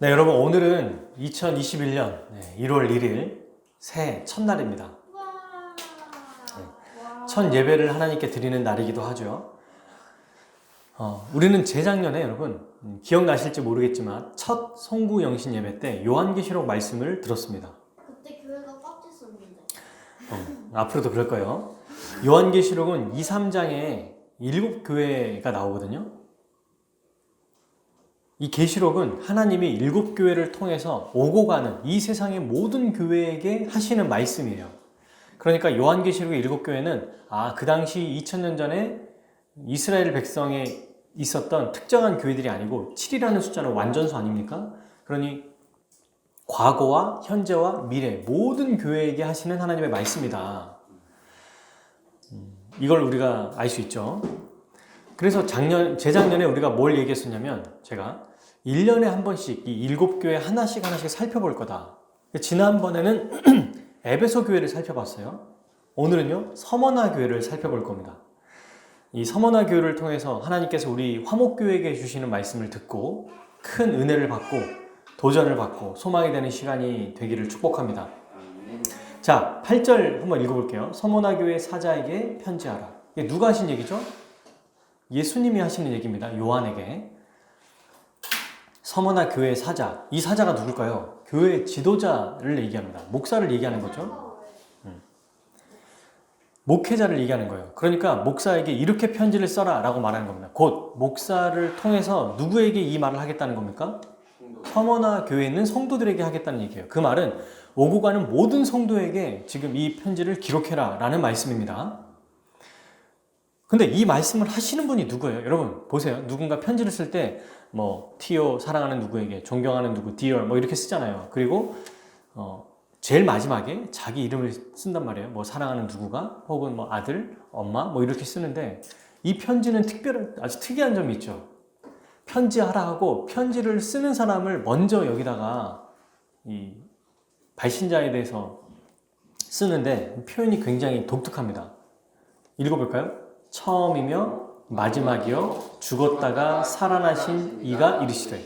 네, 여러분 오늘은 2021년 1월 1일 새해 첫날입니다. 첫 예배를 하나님께 드리는 날이기도 하죠. 우리는 재작년에 여러분 기억나실지 모르겠지만 첫 송구 영신 예배 때 요한계시록 말씀을 들었습니다. 그때 교회가 꽉 찼었는데. 앞으로도 그럴 거예요. 요한계시록은 2, 3장에 7교회가 나오거든요. 이 계시록은 하나님이 7교회를 통해서 오고 가는 이 세상의 모든 교회에게 하시는 말씀이에요. 그러니까 요한계시록의 7교회는 그 당시 2000년 전에 이스라엘 백성에 있었던 특정한 교회들이 아니고 7이라는 숫자는 완전수 아닙니까? 그러니 과거와 현재와 미래 모든 교회에게 하시는 하나님의 말씀이다. 이걸 우리가 알 수 있죠. 그래서 재작년에 우리가 뭘 얘기했었냐면 제가 1년에 한 번씩 이 7교회 하나씩 살펴볼 거다. 지난번에는 에베소 교회를 살펴봤어요. 오늘은요 서머나 교회를 살펴볼 겁니다. 이 서머나 교회를 통해서 하나님께서 우리 화목교회에게 주시는 말씀을 듣고 큰 은혜를 받고 도전을 받고 소망이 되는 시간이 되기를 축복합니다. 자, 8절 한번 읽어볼게요. 서머나 교회 사자에게 편지하라. 이게 누가 하신 얘기죠? 예수님이 하시는 얘기입니다. 요한에게. 서머나 교회 사자. 이 사자가 누굴까요? 교회 지도자를 얘기합니다. 목사를 얘기하는 거죠. 목회자를 얘기하는 거예요. 그러니까 목사에게 이렇게 편지를 써라 라고 말하는 겁니다. 곧 목사를 통해서 누구에게 이 말을 하겠다는 겁니까? 서머나 교회에 있는 성도들에게 하겠다는 얘기예요. 그 말은 오고 가는 모든 성도에게 지금 이 편지를 기록해라 라는 말씀입니다. 근데 이 말씀을 하시는 분이 누구예요? 여러분 보세요. 누군가 편지를 쓸 때 티오 사랑하는 누구에게, 존경하는 누구, dear 이렇게 쓰잖아요. 그리고 제일 마지막에 자기 이름을 쓴단 말이에요. 사랑하는 누구가, 혹은 아들, 엄마 이렇게 쓰는데 이 편지는 아주 특이한 점이 있죠. 편지하라 하고 편지를 쓰는 사람을 먼저 여기다가 이 발신자에 대해서 쓰는데 표현이 굉장히 독특합니다. 읽어볼까요? 처음이며 마지막이요 죽었다가 살아나신 이가 이르시되.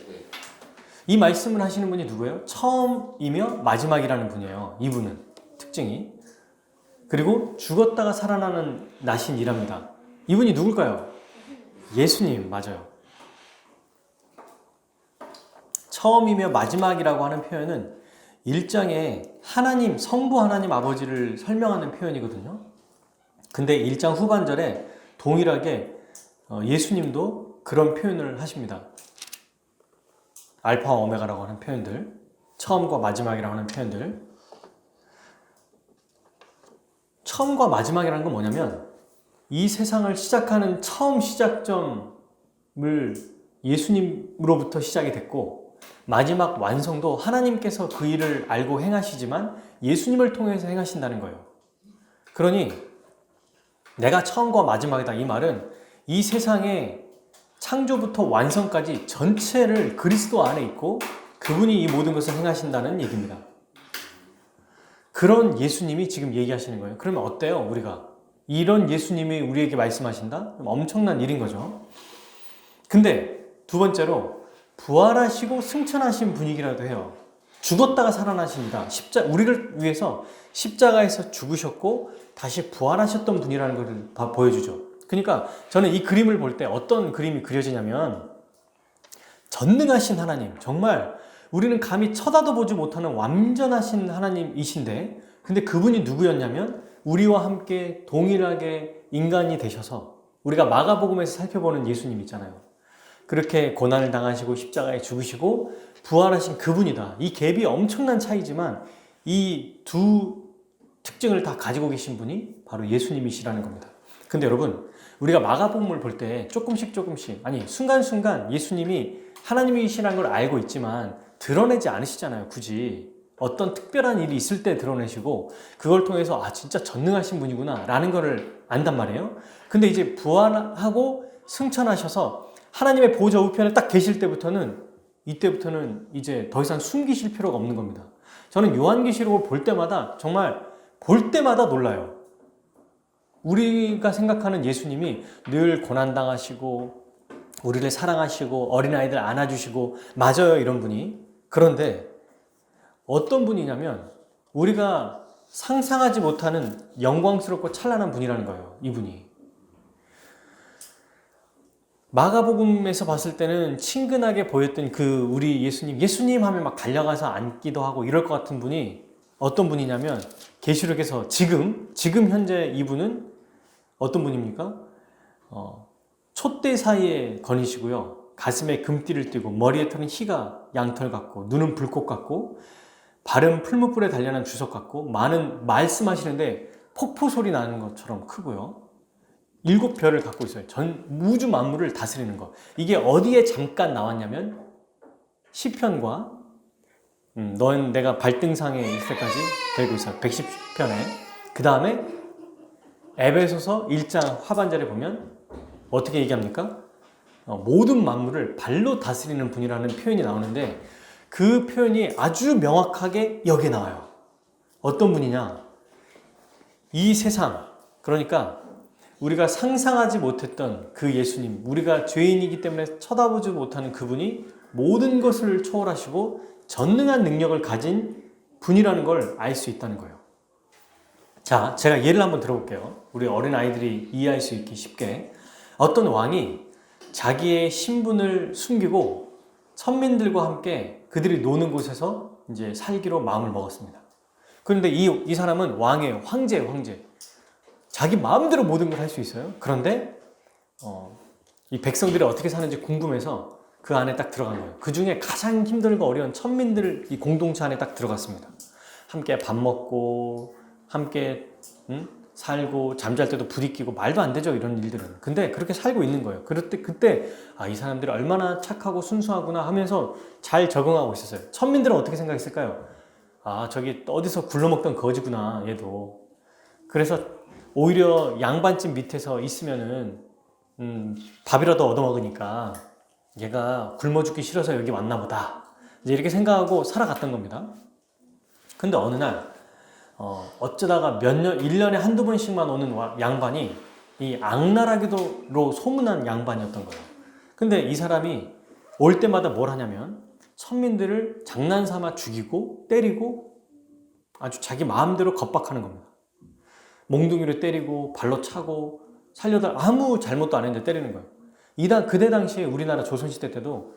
이 말씀을 하시는 분이 누구예요? 처음이며 마지막이라는 분이에요. 이분은 특징이. 그리고 죽었다가 나신 이랍니다. 이분이 누굴까요? 예수님 맞아요. 처음이며 마지막이라고 하는 표현은 1장에 하나님, 성부 하나님 아버지를 설명하는 표현이거든요. 근데 1장 후반절에 동일하게 예수님도 그런 표현을 하십니다. 알파와 오메가라고 하는 표현들, 처음과 마지막이라고 하는 표현들. 처음과 마지막이라는 건 뭐냐면 이 세상을 시작하는 처음 시작점을 예수님으로부터 시작이 됐고 마지막 완성도 하나님께서 그 일을 알고 행하시지만 예수님을 통해서 행하신다는 거예요. 그러니 내가 처음과 마지막이다 이 말은 이 세상의 창조부터 완성까지 전체를 그리스도 안에 있고 그분이 이 모든 것을 행하신다는 얘기입니다. 그런 예수님이 지금 얘기하시는 거예요. 그러면 어때요? 우리가 이런 예수님이 우리에게 말씀하신다? 엄청난 일인 거죠. 근데 두 번째로 부활하시고 승천하신 분이기라도 해요. 죽었다가 살아나십니다. 우리를 위해서 십자가에서 죽으셨고 다시 부활하셨던 분이라는 것을 보여주죠. 그러니까 저는 이 그림을 볼 때 어떤 그림이 그려지냐면 전능하신 하나님, 정말 우리는 감히 쳐다도 보지 못하는 완전하신 하나님이신데 근데 그분이 누구였냐면 우리와 함께 동일하게 인간이 되셔서 우리가 마가복음에서 살펴보는 예수님 있잖아요. 그렇게 고난을 당하시고 십자가에 죽으시고 부활하신 그분이다. 이 갭이 엄청난 차이지만 이 두 특징을 다 가지고 계신 분이 바로 예수님이시라는 겁니다. 근데 여러분 우리가 마가복음을 볼 때 조금씩 순간순간 예수님이 하나님이시라는 걸 알고 있지만 드러내지 않으시잖아요. 굳이 어떤 특별한 일이 있을 때 드러내시고 그걸 통해서 진짜 전능하신 분이구나 라는 거를 안단 말이에요. 근데 이제 부활하고 승천하셔서 하나님의 보좌 우편에 딱 계실 이때부터는 이제 더 이상 숨기실 필요가 없는 겁니다. 저는 요한계시록을 볼 때마다 놀라요. 우리가 생각하는 예수님이 늘 고난당하시고 우리를 사랑하시고 어린아이들 안아주시고 맞아요 이런 분이. 그런데 어떤 분이냐면 우리가 상상하지 못하는 영광스럽고 찬란한 분이라는 거예요. 이분이. 마가복음에서 봤을 때는 친근하게 보였던 그 우리 예수님 하면 막 달려가서 앉기도 하고 이럴 것 같은 분이 어떤 분이냐면 계시록에서 지금 현재 이분은 어떤 분입니까? 촛대 사이에 거니시고요. 가슴에 금띠를 띠고 머리에 털은 희가 양털 같고 눈은 불꽃 같고 발은 풀무불에 단련한 주석 같고 많은 말씀하시는데 폭포 소리 나는 것처럼 크고요. 7별을 갖고 있어요. 전 우주 만물을 다스리는 것. 이게 어디에 잠깐 나왔냐면 시편과 넌 내가 발등상에 있을 때까지 되고 있어요. 110편에. 그 다음에 에베소서 1장 하반절에 보면 어떻게 얘기합니까? 모든 만물을 발로 다스리는 분이라는 표현이 나오는데 그 표현이 아주 명확하게 여기에 나와요. 어떤 분이냐? 이 세상, 그러니까 우리가 상상하지 못했던 그 예수님, 우리가 죄인이기 때문에 쳐다보지 못하는 그분이 모든 것을 초월하시고 전능한 능력을 가진 분이라는 걸 알 수 있다는 거예요. 자, 제가 예를 한번 들어볼게요. 우리 어린아이들이 이해할 수 있기 쉽게. 어떤 왕이 자기의 신분을 숨기고 천민들과 함께 그들이 노는 곳에서 이제 살기로 마음을 먹었습니다. 그런데 이 사람은 왕이에요. 황제예요. 자기 마음대로 모든 걸 할 수 있어요. 그런데 이 백성들이 어떻게 사는지 궁금해서 그 안에 딱 들어간 거예요. 그 중에 가장 힘들고 어려운 천민들 이 공동체 안에 딱 들어갔습니다. 함께 밥 먹고 함께 살고 잠잘 때도 부딪히고 말도 안 되죠, 이런 일들은. 근데 그렇게 살고 있는 거예요. 그때 이 사람들이 얼마나 착하고 순수하구나 하면서 잘 적응하고 있었어요. 천민들은 어떻게 생각했을까요? 저기 어디서 굴러먹던 거지구나, 얘도. 그래서 오히려 양반집 밑에서 있으면은 밥이라도 얻어먹으니까 얘가 굶어 죽기 싫어서 여기 왔나 보다, 이제 이렇게 생각하고 살아갔던 겁니다. 근데 어느 날 어쩌다가 1년에 한두 번씩만 오는 양반이 이 악랄하기로 소문난 양반이었던 거예요. 근데 이 사람이 올 때마다 뭘 하냐면 천민들을 장난삼아 죽이고 때리고 아주 자기 마음대로 겁박하는 겁니다. 몽둥이로 때리고 발로 차고 살려다 아무 잘못도 안 했는데 때리는 거예요. 그때 당시에 우리나라 조선시대 때도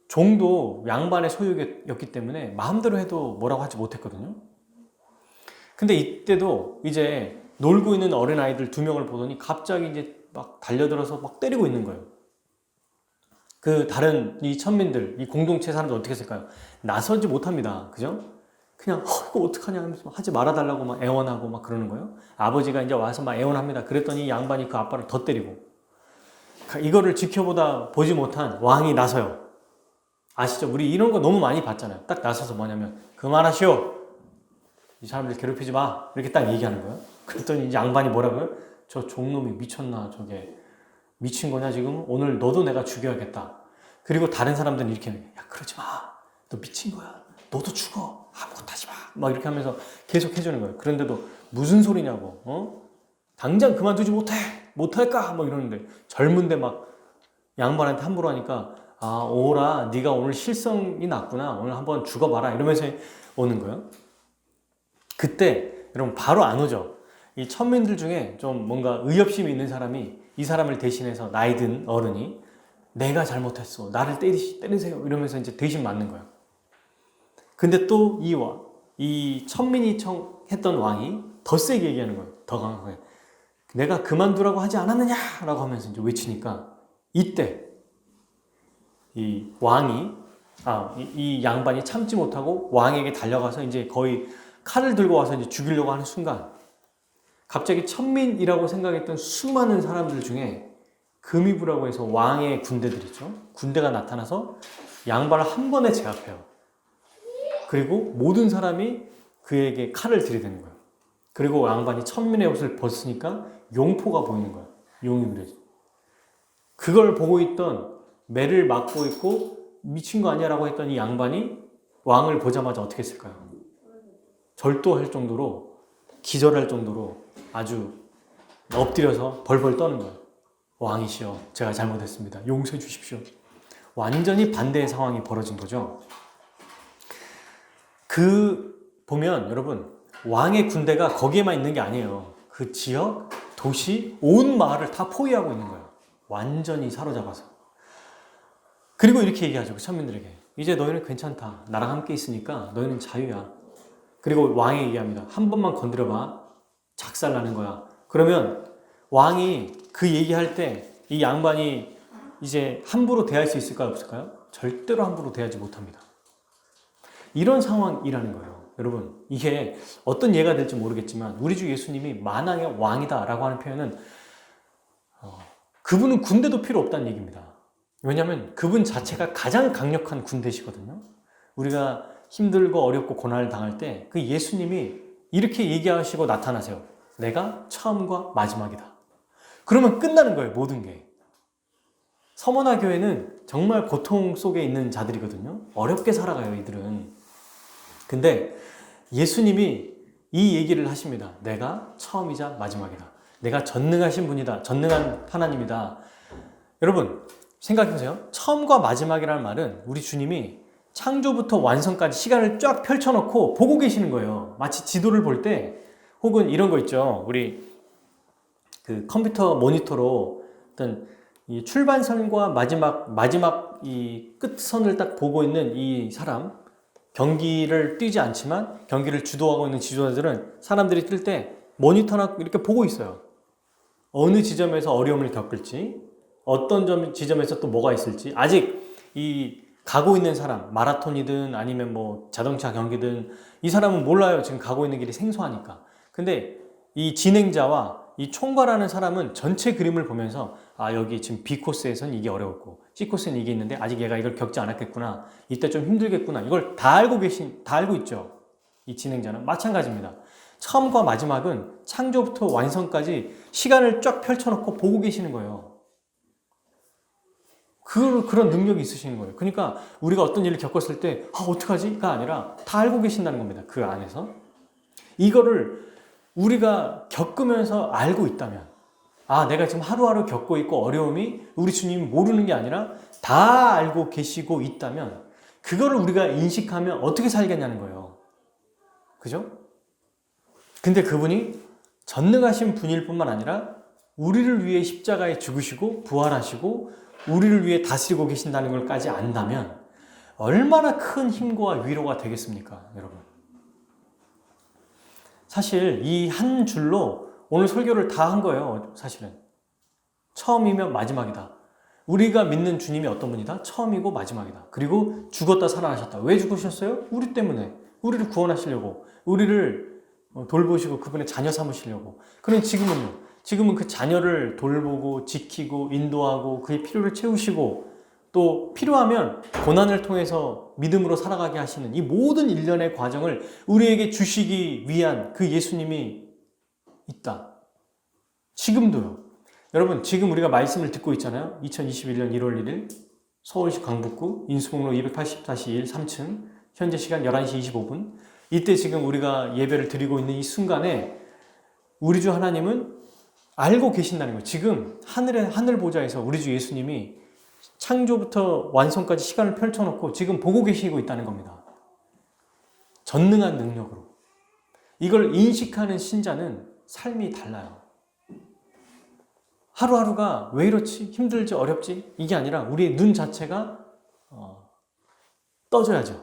종도 양반의 소유였기 때문에 마음대로 해도 뭐라고 하지 못했거든요. 근데 이때도 이제 놀고 있는 어린아이들 2명을 보더니 갑자기 이제 막 달려들어서 막 때리고 있는 거예요. 그 다른 이 천민들, 이 공동체 사람들 어떻게 했을까요? 나서지 못합니다. 그죠? 그냥 이거 어떡하냐 하면서 하지 말아달라고 막 애원하고 막 그러는 거예요. 아버지가 이제 와서 막 애원합니다. 그랬더니 양반이 그 아빠를 더 때리고. 이거를 보지 못한 왕이 나서요. 아시죠? 우리 이런 거 너무 많이 봤잖아요. 딱 나서서 뭐냐면 그만하시오. 이 사람들 괴롭히지 마. 이렇게 딱 얘기하는 거예요. 그랬더니 이제 양반이 뭐라고요? 저 종놈이 미쳤나? 저게 미친 거냐 지금? 오늘 너도 내가 죽여야겠다. 그리고 다른 사람들은 이렇게 야 그러지 마. 너 미친 거야. 너도 죽어. 아무것도 하지 마. 막 이렇게 하면서 계속 해주는 거예요. 그런데도 무슨 소리냐고. 당장 그만두지 못할까? 막 이러는데 젊은데 막 양반한테 함부로 하니까 오라 네가 오늘 실성이 났구나. 오늘 한번 죽어봐라. 이러면서 오는 거예요. 그때 여러분 바로 안 오죠. 이 천민들 중에 좀 뭔가 의협심이 있는 사람이 이 사람을 대신해서 나이 든 어른이 내가 잘못했어. 나를 때리세요. 이러면서 이제 대신 맞는 거예요. 근데 또 이 천민이 했던 왕이 더 세게 얘기하는 거예요. 더 강하게. 내가 그만두라고 하지 않았느냐? 라고 하면서 이제 외치니까 이때 이 왕이 이 양반이 참지 못하고 왕에게 달려가서 이제 거의 칼을 들고 와서 이제 죽이려고 하는 순간 갑자기 천민이라고 생각했던 수많은 사람들 중에 금이부라고 해서 왕의 군대들 있죠. 군대가 나타나서 양반을 한 번에 제압해요. 그리고 모든 사람이 그에게 칼을 들이대는 거예요. 그리고 양반이 천민의 옷을 벗으니까 용포가 보이는 거예요. 용이 그려져. 그걸 보고 있던 매를 맞고 있고 미친 거 아니야 라고 했던 이 양반이 왕을 보자마자 어떻게 했을까요? 절도할 정도로 기절할 정도로 아주 엎드려서 벌벌 떠는 거예요. 왕이시여, 제가 잘못했습니다. 용서해 주십시오. 완전히 반대의 상황이 벌어진 거죠. 보면 여러분, 왕의 군대가 거기에만 있는 게 아니에요. 그 지역, 도시, 온 마을을 다 포위하고 있는 거예요. 완전히 사로잡아서. 그리고 이렇게 얘기하죠. 그 천민들에게. 이제 너희는 괜찮다. 나랑 함께 있으니까 너희는 자유야. 그리고 왕이 얘기합니다. 한 번만 건드려봐. 작살나는 거야. 그러면 왕이 그 얘기할 때 이 양반이 이제 함부로 대할 수 있을까요? 없을까요? 절대로 함부로 대하지 못합니다. 이런 상황이라는 거예요. 여러분, 이게 어떤 예가 될지 모르겠지만 우리 주 예수님이 만왕의 왕이다라고 하는 표현은 그분은 군대도 필요 없다는 얘기입니다. 왜냐하면 그분 자체가 가장 강력한 군대시거든요. 우리가 힘들고 어렵고 고난을 당할 때 그 예수님이 이렇게 얘기하시고 나타나세요. 내가 처음과 마지막이다. 그러면 끝나는 거예요. 모든 게. 서머나 교회는 정말 고통 속에 있는 자들이거든요. 어렵게 살아가요, 이들은. 근데 예수님이 이 얘기를 하십니다. 내가 처음이자 마지막이다. 내가 전능하신 분이다. 전능한 하나님이다. 여러분, 생각해보세요. 처음과 마지막이라는 말은 우리 주님이 창조부터 완성까지 시간을 쫙 펼쳐놓고 보고 계시는 거예요. 마치 지도를 볼 때, 혹은 이런 거 있죠. 우리 그 컴퓨터 모니터로 어떤 이 출발선과 마지막 이 끝선을 딱 보고 있는 이 사람, 경기를 뛰지 않지만 경기를 주도하고 있는 지도자들은 사람들이 뛸 때 모니터나 이렇게 보고 있어요. 어느 지점에서 어려움을 겪을지, 어떤 지점에서 또 뭐가 있을지, 아직 이 가고 있는 사람, 마라톤이든 아니면 뭐 자동차 경기든 이 사람은 몰라요. 지금 가고 있는 길이 생소하니까. 근데 이 진행자와 이 총괄하는 사람은 전체 그림을 보면서 여기 지금 B 코스에선 이게 어려웠고 C 코스는 이게 있는데 아직 얘가 이걸 겪지 않았겠구나. 이때 좀 힘들겠구나. 이걸 다 알고 있죠. 이 진행자는 마찬가지입니다. 처음과 마지막은 창조부터 완성까지 시간을 쫙 펼쳐놓고 보고 계시는 거예요. 그런 능력이 있으시는 거예요. 그러니까 우리가 어떤 일을 겪었을 때 어떡하지?가 아니라 다 알고 계신다는 겁니다. 그 안에서. 이거를 우리가 겪으면서 알고 있다면, 내가 지금 하루하루 겪고 있고 어려움이 우리 주님이 모르는 게 아니라 다 알고 계시고 있다면 그거를 우리가 인식하면 어떻게 살겠냐는 거예요. 그죠? 근데 그분이 전능하신 분일 뿐만 아니라 우리를 위해 십자가에 죽으시고 부활하시고 우리를 위해 다스리고 계신다는 걸까지 안다면 얼마나 큰 힘과 위로가 되겠습니까, 여러분? 사실 이 한 줄로 오늘 설교를 다 한 거예요, 사실은. 처음이면 마지막이다. 우리가 믿는 주님이 어떤 분이다? 처음이고 마지막이다. 그리고 죽었다 살아나셨다. 왜 죽으셨어요? 우리 때문에. 우리를 구원하시려고. 우리를 돌보시고 그분의 자녀 삼으시려고. 그럼 지금은요? 지금은 그 자녀를 돌보고 지키고 인도하고 그의 필요를 채우시고 또 필요하면 고난을 통해서 믿음으로 살아가게 하시는 이 모든 일련의 과정을 우리에게 주시기 위한 그 예수님이 있다. 지금도요. 여러분, 지금 우리가 말씀을 듣고 있잖아요. 2021년 1월 1일 서울시 강북구 인수목로 280-1 3층 현재 시간 11시 25분. 이때 지금 우리가 예배를 드리고 있는 이 순간에 우리 주 하나님은 알고 계신다는 거예요. 지금 하늘 보좌에서 우리 주 예수님이 창조부터 완성까지 시간을 펼쳐놓고 지금 보고 계시고 있다는 겁니다. 전능한 능력으로. 이걸 인식하는 신자는 삶이 달라요. 하루하루가 왜 이렇지? 힘들지? 어렵지? 이게 아니라 우리의 눈 자체가 떠져야죠.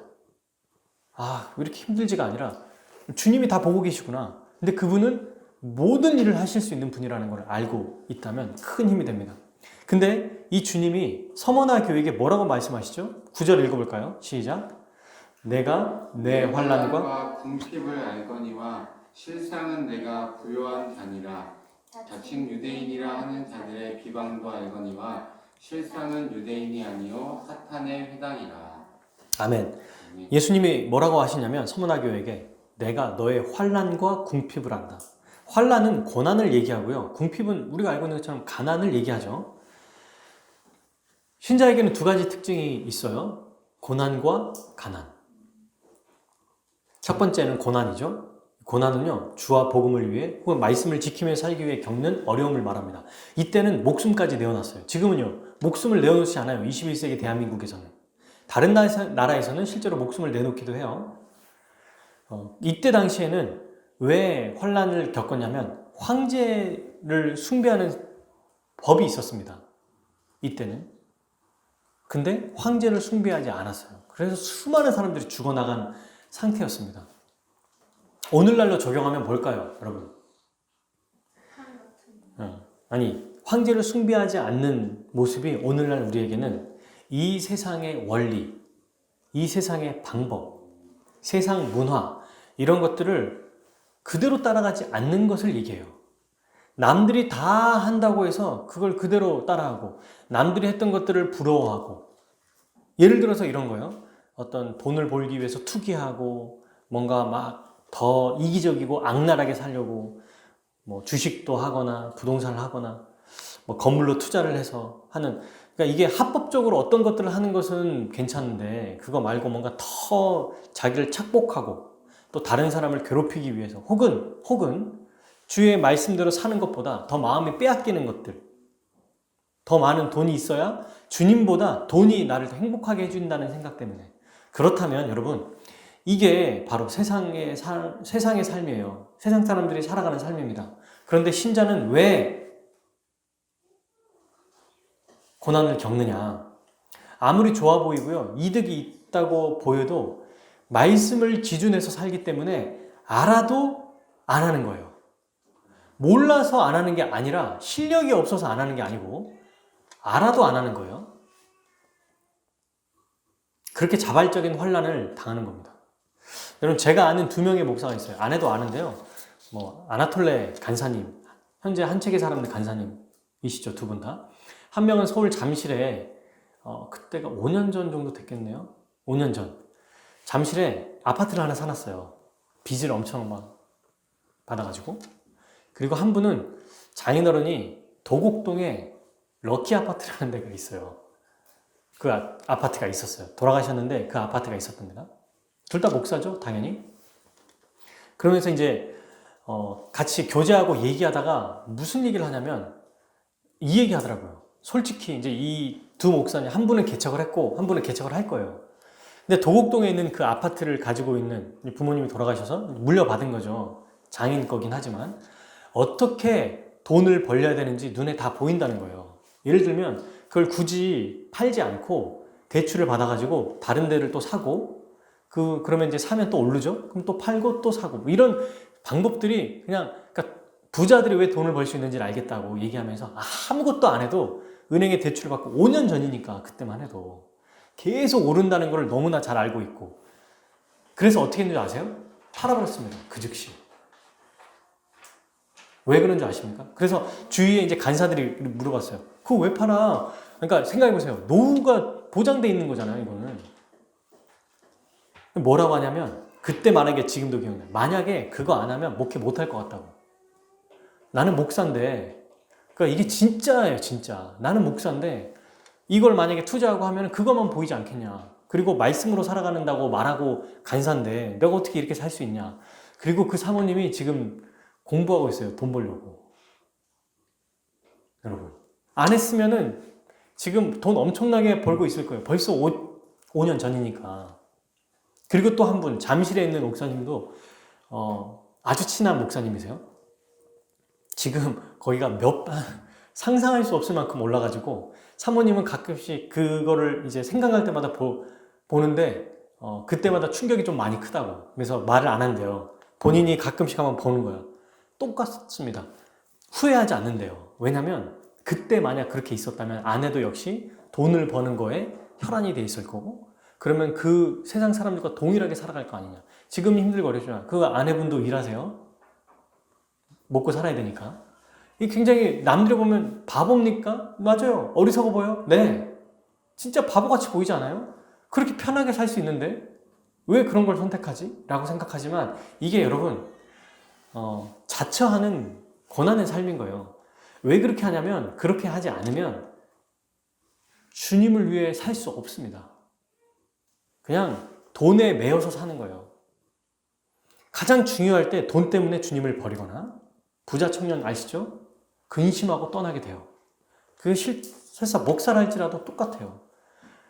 왜 이렇게 힘들지가 아니라 주님이 다 보고 계시구나. 근데 그분은 모든 일을 하실 수 있는 분이라는 걸 알고 있다면 큰 힘이 됩니다. 근데 이 주님이 서머나 교회에게 뭐라고 말씀하시죠? 9절 읽어볼까요? 시작. 내가 내 환난과 궁핍을 알거니와 실상은 내가 부요한 자니라. 자칭 유대인이라 하는 자들의 비방도 알거니와 실상은 유대인이 아니요 사탄의 회당이라. 아멘. 예수님이 뭐라고 하시냐면 서머나 교회에게 내가 너의 환난과 궁핍을 안다. 환난은 고난을 얘기하고요. 궁핍은 우리가 알고 있는 것처럼 가난을 얘기하죠. 신자에게는 두 가지 특징이 있어요. 고난과 가난. 첫 번째는 고난이죠. 고난은요, 주와 복음을 위해 혹은 말씀을 지키며 살기 위해 겪는 어려움을 말합니다. 이때는 목숨까지 내어놨어요. 지금은요, 목숨을 내어놓지 않아요. 21세기 대한민국에서는. 다른 나라에서는 실제로 목숨을 내놓기도 해요. 이때 당시에는 왜 환란을 겪었냐면 황제를 숭배하는 법이 있었습니다. 이때는. 근데 황제를 숭배하지 않았어요. 그래서 수많은 사람들이 죽어나간 상태였습니다. 오늘날로 적용하면 뭘까요, 여러분? 아니, 황제를 숭배하지 않는 모습이 오늘날 우리에게는 이 세상의 원리, 이 세상의 방법, 세상 문화, 이런 것들을 그대로 따라가지 않는 것을 얘기해요. 남들이 다 한다고 해서 그걸 그대로 따라하고, 남들이 했던 것들을 부러워하고, 예를 들어서 이런 거요. 어떤 돈을 벌기 위해서 투기하고, 뭔가 막 더 이기적이고 악랄하게 살려고, 뭐 주식도 하거나, 부동산을 하거나, 뭐 건물로 투자를 해서 하는, 그러니까 이게 합법적으로 어떤 것들을 하는 것은 괜찮은데, 그거 말고 뭔가 더 자기를 착복하고, 또 다른 사람을 괴롭히기 위해서, 혹은 주의 말씀대로 사는 것보다 더 마음이 빼앗기는 것들, 더 많은 돈이 있어야 주님보다 돈이 나를 더 행복하게 해준다는 생각 때문에. 그렇다면 여러분, 이게 바로 세상의 삶이에요. 세상 사람들이 살아가는 삶입니다. 그런데 신자는 왜 고난을 겪느냐? 아무리 좋아 보이고요, 이득이 있다고 보여도 말씀을 기준해서 살기 때문에 알아도 안 하는 거예요. 몰라서 안 하는 게 아니라 실력이 없어서 안 하는 게 아니고 알아도 안 하는 거예요. 그렇게 자발적인 환란을 당하는 겁니다. 여러분, 제가 아는 2명의 목사가 있어요. 아내도 아는데요. 뭐 아나톨레 간사님, 현재 한책에 사람들 간사님이시죠, 2분 다. 한 명은 서울 잠실에 그때가 5년 전 정도 됐겠네요. 5년 전 잠실에 아파트를 하나 사놨어요. 빚을 엄청 막 받아가지고. 그리고 한 분은 장인어른이 도곡동에 럭키 아파트라는 데가 있어요. 그 아파트가 있었어요. 돌아가셨는데 그 아파트가 있었던 데가. 둘 다 목사죠, 당연히. 그러면서 이제 같이 교제하고 얘기하다가 무슨 얘기를 하냐면 이 얘기 하더라고요. 솔직히 이제 이 2 목사님, 한 분은 개척을 했고 한 분은 개척을 할 거예요. 근데 도곡동에 있는 그 아파트를 가지고 있는 부모님이 돌아가셔서 물려받은 거죠. 장인 거긴 하지만 어떻게 돈을 벌려야 되는지 눈에 다 보인다는 거예요. 예를 들면 그걸 굳이 팔지 않고 대출을 받아가지고 다른 데를 또 사고, 그러면 이제 사면 또 오르죠? 그럼 또 팔고 또 사고, 이런 방법들이 그러니까 부자들이 왜 돈을 벌 수 있는지를 알겠다고 얘기하면서 아무것도 안 해도 은행에 대출을 받고 5년 전이니까 그때만 해도 계속 오른다는 걸 너무나 잘 알고 있고, 그래서 어떻게 했는지 아세요? 팔아버렸습니다. 그 즉시. 왜 그런 줄 아십니까? 그래서 주위에 이제 간사들이 물어봤어요. 그거 왜 팔아? 그러니까 생각해보세요. 노후가 보장돼 있는 거잖아요, 이거는. 뭐라고 하냐면, 그때 말한 게 지금도 기억나요. 만약에 그거 안 하면 목회 못 할 것 같다고. 나는 목사인데, 그러니까 이게 진짜예요, 진짜. 나는 목사인데, 이걸 만약에 투자하고 하면 그것만 보이지 않겠냐. 그리고 말씀으로 살아가는다고 말하고 간사인데, 내가 어떻게 이렇게 살 수 있냐. 그리고 그 사모님이 지금 공부하고 있어요, 돈 벌려고. 여러분, 안 했으면은 지금 돈 엄청나게 벌고 있을 거예요. 벌써 5년 전이니까. 그리고 또 한 분, 잠실에 있는 목사님도 아주 친한 목사님이세요. 지금 거기가 상상할 수 없을 만큼 올라가지고, 사모님은 가끔씩 그거를 이제 생각할 때마다 보는데 그때마다 충격이 좀 많이 크다고. 그래서 말을 안 한대요. 본인이 가끔씩 한번 보는 거예요. 똑같습니다. 후회하지 않는데요. 왜냐면 그때 만약 그렇게 있었다면 아내도 역시 돈을 버는 거에 혈안이 돼 있을 거고, 그러면 그 세상 사람들과 동일하게 살아갈 거 아니냐. 지금 힘들고 어렵지만 그 아내분도 일하세요. 먹고 살아야 되니까. 이게 굉장히 남들이 보면 바보입니까? 맞아요. 어리석어 보여? 네. 진짜 바보같이 보이지 않아요? 그렇게 편하게 살 수 있는데 왜 그런 걸 선택하지? 라고 생각하지만 이게 여러분 자처하는 고난의 삶인 거예요. 왜 그렇게 하냐면, 그렇게 하지 않으면 주님을 위해 살 수 없습니다. 그냥 돈에 매여서 사는 거예요. 가장 중요할 때 돈 때문에 주님을 버리거나, 부자 청년 아시죠? 근심하고 떠나게 돼요. 그게 설사 목사를 할지라도 똑같아요.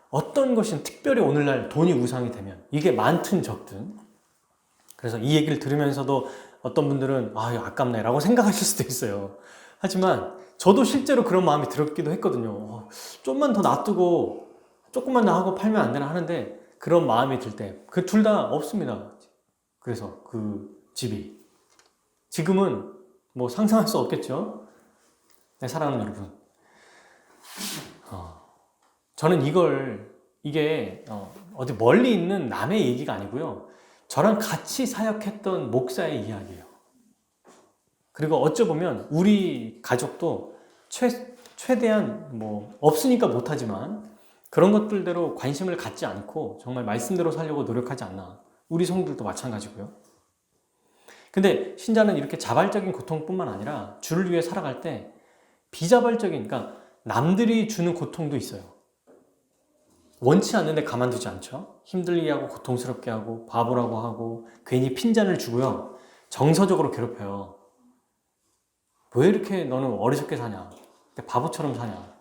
어떤 것은 특별히 오늘날 돈이 우상이 되면, 이게 많든 적든 그래서 이 얘기를 들으면서도 어떤 분들은 아, 이거 아깝네 라고 생각하실 수도 있어요. 하지만 저도 실제로 그런 마음이 들었기도 했거든요. 좀만 더 놔두고 조금만 더 하고 팔면 안 되나 하는데 그런 마음이 들 때 그 둘 다 없습니다. 그래서 그 집이 지금은 뭐 상상할 수 없겠죠. 네, 사랑하는 여러분, 저는 이게 어디 멀리 있는 남의 얘기가 아니고요. 저랑 같이 사역했던 목사의 이야기예요. 그리고 어찌 보면 우리 가족도 최대한 뭐 없으니까 못하지만 그런 것들대로 관심을 갖지 않고 정말 말씀대로 살려고 노력하지 않나. 우리 성도들도 마찬가지고요. 근데 신자는 이렇게 자발적인 고통뿐만 아니라 주를 위해 살아갈 때 비자발적인, 그러니까 남들이 주는 고통도 있어요. 원치 않는데 가만두지 않죠. 힘들게 하고 고통스럽게 하고 바보라고 하고 괜히 핀잔을 주고요. 정서적으로 괴롭혀요. 왜 이렇게 너는 어리석게 사냐? 바보처럼 사냐?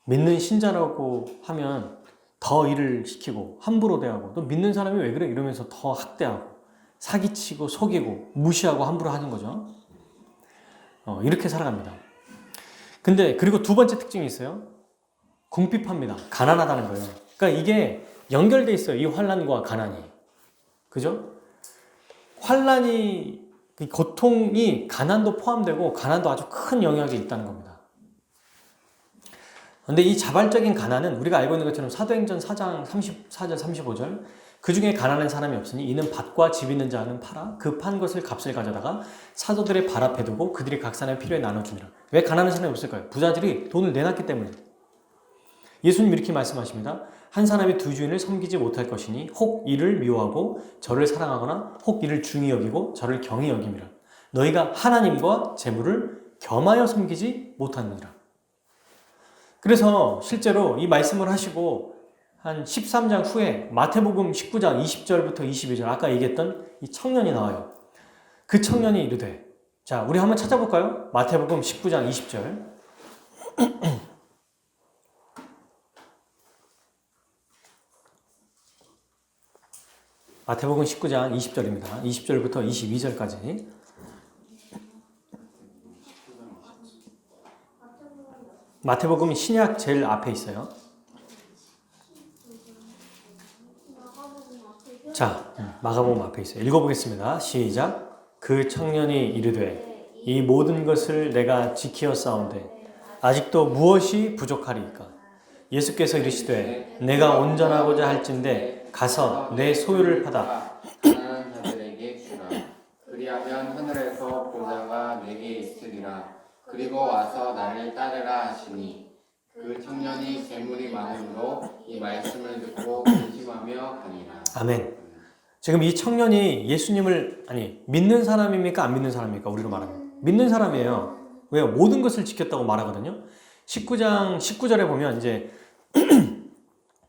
믿는 신자라고 하면 더 일을 시키고 함부로 대하고 또 믿는 사람이 왜 그래? 이러면서 더 학대하고 사기치고 속이고 무시하고 함부로 하는 거죠. 이렇게 살아갑니다. 근데 그리고 두 번째 특징이 있어요. 궁핍합니다. 가난하다는 거예요. 그러니까 이게 연결돼 있어요. 이 환난과 가난이. 그죠? 환난이, 고통이 가난도 포함되고 가난도 아주 큰 영향이 있다는 겁니다. 그런데 이 자발적인 가난은 우리가 알고 있는 것처럼 사도행전 4장 34절 35절 그 중에 가난한 사람이 없으니 이는 밭과 집 있는 자는 팔아 그 판 것을 값을 가져다가 사도들의 발 앞에 두고 그들이 각 사람의 필요에 나눠주니라. 왜 가난한 사람이 없을까요? 부자들이 돈을 내놨기 때문에. 예수님 이렇게 말씀하십니다. 한 사람이 두 주인을 섬기지 못할 것이니 혹 이를 미워하고 저를 사랑하거나 혹 이를 중히 여기고 저를 경히 여김이라. 너희가 하나님과 재물을 겸하여 섬기지 못하느니라. 그래서 실제로 이 말씀을 하시고 한 13장 후에 마태복음 19장 20절부터 22절 아까 얘기했던 이 청년이 나와요. 그 청년이 이르되, 자 우리 한번 찾아볼까요? 마태복음 19장 20절. 마태복음 19장 20절입니다. 20절부터 22절까지. 마태복음이 신약 제일 앞에 있어요. 자, 마가복음 앞에 있어요. 읽어보겠습니다. 시작. 그 청년이 이르되 이 모든 것을 내가 지키었사온데 아직도 무엇이 부족하리이까? 예수께서 이르시되 내가 온전하고자 할진대 가서 내 소유를 팔아 가난한 자들에게 주라. 그리하면 하늘에서 보좌가 내게 있으리라. 그리고 와서 나를 따르라 하시니 그 청년이 재물이 많으므로 이 말씀을 듣고 근심하며 가니라. 아멘. 지금 이 청년이 예수님을 믿는 사람입니까? 안 믿는 사람입니까? 우리로 말하면 믿는 사람이에요. 왜요? 모든 것을 지켰다고 말하거든요. 19장 19절에 보면 이제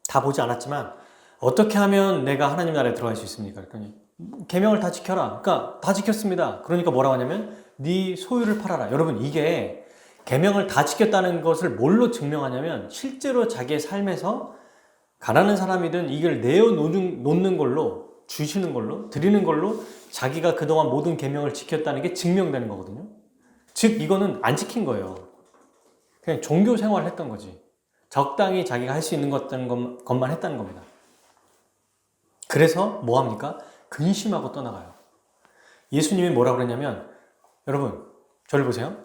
다 보지 않았지만 어떻게 하면 내가 하나님 나라에 들어갈 수 있습니까? 그러니까 계명을 다 지켜라. 그러니까 다 지켰습니다. 그러니까 뭐라고 하냐면 네 소유를 팔아라. 여러분 이게 계명을 다 지켰다는 것을 뭘로 증명하냐면 실제로 자기의 삶에서 가난한 사람이든 이걸 내어놓는 걸로 주시는 걸로 드리는 걸로 자기가 그동안 모든 계명을 지켰다는 게 증명되는 거거든요. 즉 이거는 안 지킨 거예요. 그냥 종교 생활을 했던 거지. 적당히 자기가 할 수 있는 것만 했다는 겁니다. 그래서 뭐 합니까? 근심하고 떠나가요. 예수님이 뭐라고 그랬냐면 여러분 저를 보세요.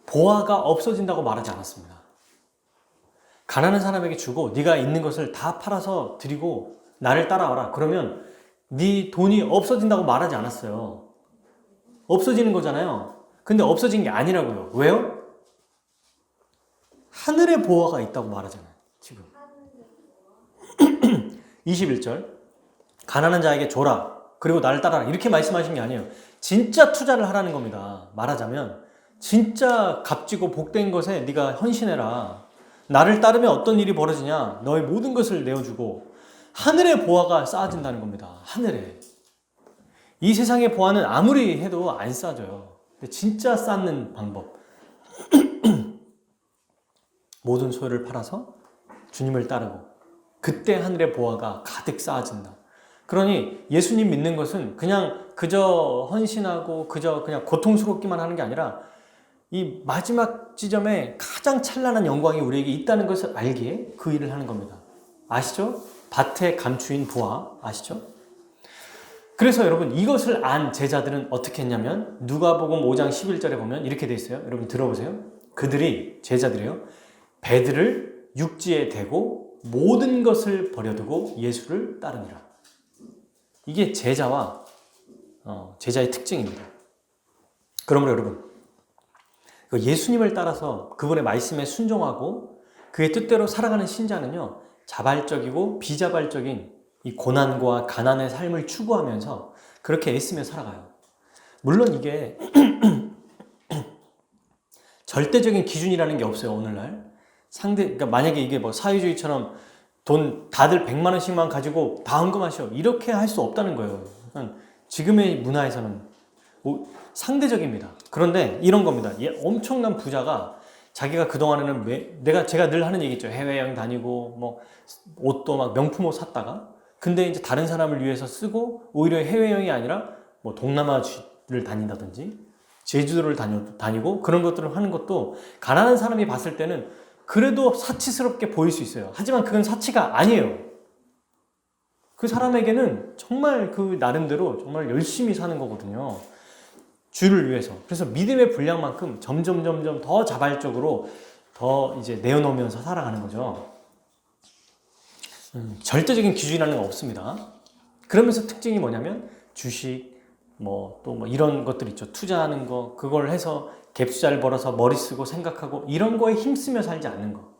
보화가 없어진다고 말하지 않았습니다. 가난한 사람에게 주고 네가 있는 것을 다 팔아서 드리고 나를 따라와라. 그러면 네 돈이 없어진다고 말하지 않았어요. 없어지는 거잖아요. 근데 없어진 게 아니라고요. 왜요? 하늘의 보화가 있다고 말하잖아요. 지금 21절 가난한 자에게 줘라. 그리고 나를 따라라. 이렇게 말씀하신 게 아니에요. 진짜 투자를 하라는 겁니다. 말하자면 진짜 값지고 복된 것에 네가 헌신해라. 나를 따르면 어떤 일이 벌어지냐? 너의 모든 것을 내어주고 하늘의 보화가 쌓아진다는 겁니다. 하늘에. 이 세상의 보화는 아무리 해도 안 쌓아져요. 근데 진짜 쌓는 방법. 모든 소유를 팔아서 주님을 따르고 그때 하늘의 보화가 가득 쌓아진다. 그러니 예수님 믿는 것은 그냥 그저 헌신하고 그저 그냥 고통스럽기만 하는 게 아니라 이 마지막 지점에 가장 찬란한 영광이 우리에게 있다는 것을 알기에 그 일을 하는 겁니다. 아시죠? 밭의 감추인 부하 아시죠? 그래서 여러분 이것을 안 제자들은 어떻게 했냐면 누가복음 5장 11절에 보면 이렇게 돼 있어요. 여러분 들어보세요. 그들이 제자들이요. 배들을 육지에 대고 모든 것을 버려두고 예수를 따르니라. 이게 제자와 제자의 특징입니다. 그러므로 여러분 예수님을 따라서 그분의 말씀에 순종하고 그의 뜻대로 살아가는 신자는요. 자발적이고 비자발적인 이 고난과 가난의 삶을 추구하면서 그렇게 애쓰며 살아가요. 물론 이게 절대적인 기준이라는 게 없어요. 오늘날 그러니까 만약에 이게 뭐 사회주의처럼 돈 다들 100만 원씩만 가지고 다 헌금하셔 이렇게 할 수 없다는 거예요. 그러니까 지금의 문화에서는 상대적입니다. 그런데 이런 겁니다. 엄청난 부자가 자기가 그동안에는 제가 늘 하는 얘기 있죠. 해외여행 다니고 뭐 옷도 막 명품 옷 샀다가 근데 이제 다른 사람을 위해서 쓰고 오히려 해외여행이 아니라 뭐 동남아를 다닌다든지 제주도를 다니고 그런 것들을 하는 것도 가난한 사람이 봤을 때는 그래도 사치스럽게 보일 수 있어요. 하지만 그건 사치가 아니에요. 그 사람에게는 정말 그 나름대로 정말 열심히 사는 거거든요. 주를 위해서. 그래서 믿음의 분량만큼 점점 더 자발적으로 더 이제 내어놓으면서 살아가는 거죠. 절대적인 기준이라는 건 없습니다. 그러면서 특징이 뭐냐면 주식, 또 이런 것들 있죠. 투자하는 거, 그걸 해서 갭투자를 벌어서 머리 쓰고 생각하고 이런 거에 힘쓰며 살지 않는 거.